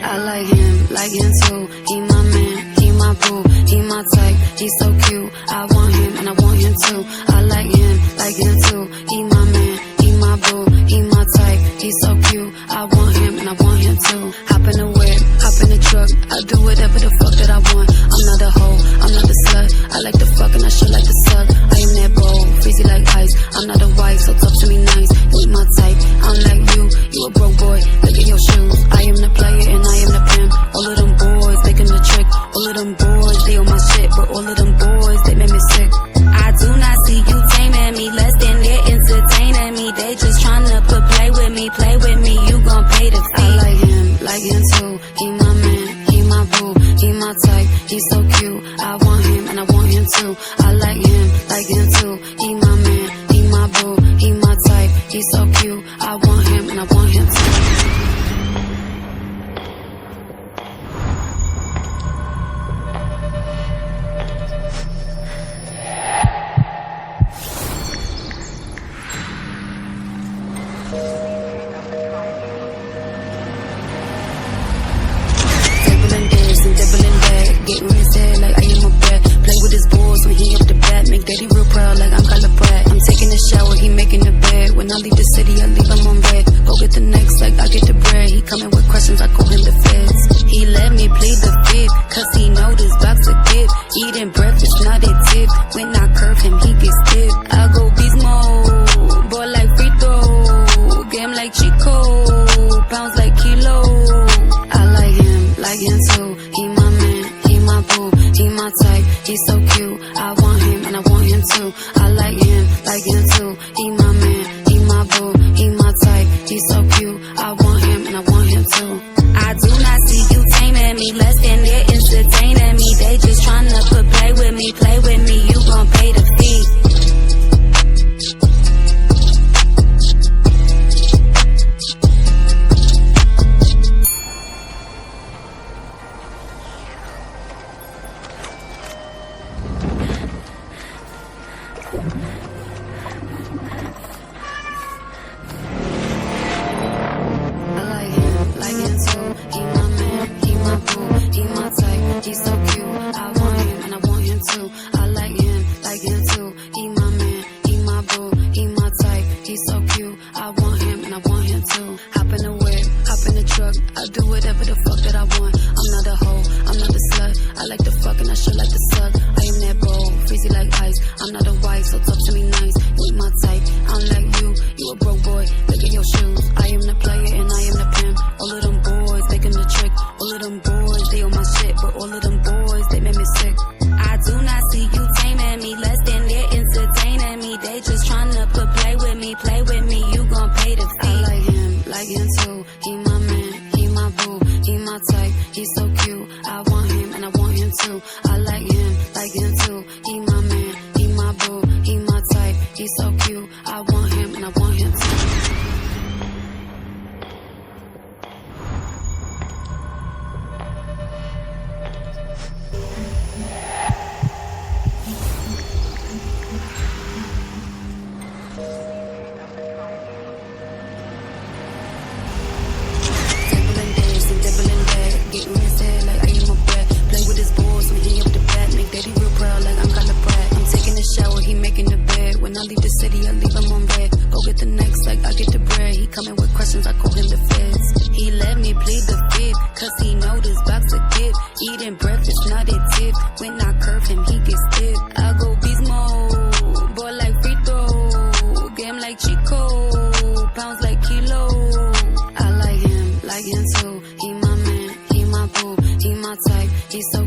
I like him too. He my man, he my boo, he my type, he's so cute. I want him and I want him too. I like him too. He my man, he my boo, he my type, he's so cute. I want him and I want him too. Hop in the whip, hop in the truck, I do whatever the fuck that I want. I'm not a hoe, I'm not a slut. I like to fuck and I should like to suck. I am that bold, freezy like ice. I'm not a wife, so talk to me nice. You ain't my type, I'm like you a broke boy. Look at your shoes. I am the player and I am the pimp. All of them boys making the trick. All of them boys, they on my shit, but all of them boys, they make me sick. I do not see you taming me, less than they're entertaining me. They just tryna play with me, you gon' pay the fee. I like him too. He my man, he my boo, he my type, he's so cute. I want him and I want him too. I like him too. He my man, he my boo, he my type, he's so cute. I want him and I want him too. Getting his head like I am a brat. Play with his balls when he up the bat. Make daddy real proud like I'm Kyla Pratt. I'm taking a shower, he making the bed. When I leave the city, I leave him on red. Go get the next like I get the bread. He coming with questions, I call him the feds. He let me plead the fifth, cause he know this box a gift. Eating breakfast, not a tip. When I curve him, he gets stiff. I go beast mode, boy like free throw. Game like Chico, pounds like kilo. I like him too. He my man, he my boo, he my type, he's so cute. I want him and I want him too. I like him too. He my man, he my boo, he my type, he's so cute. I want him and I want him too. I do not see you taming me, less than they're entertaining me. They just tryna play with me, you gon' pay the fee. He's so cute, I want him and I want him too. I like him too. He my man, he my boo, he my type, he's so cute. I want him and I want him too. Hop in the whip, hop in the truck, I do whatever the fuck that I want. I'm not a hoe, I'm not a slut. I like to fuck and I should like to suck. I am that bold, freezy like ice. I'm not a wife, so talk to me nice. You ain't my type, I'm like you a broke boy. Look at your shoes. I am the player and I am the pimp. All of them boys making the trick. All of them boys, they on my shit, but all of them boys, they make me sick. I do not see you taming me, less than they're entertaining me. They just tryna play with me, you gon' pay the fee. I like him too. He my man, he my boo, he my type, he's so cute. I want him and I want him too. I like him too. He my man, he my boo, he my type, he's so cute. I want him and I want him too. Getting his head like I am a brat. Play with his balls when he up the bat. Make daddy real proud like I'm Kyla Pratt. I'm taking a shower, he making the bed. When I leave the city, I leave him on red. Go get the next like I get the bread. He coming with questions, I call him the feds. He let me plead the fifth, cause he know this box a gift. Eating breakfast, not a tip. When I curve him, he gets stiff. I go beast mode, boy like free throw. Game like Chico, pounds like kilo. I like him too. He my man, he my boo, he my type, he's so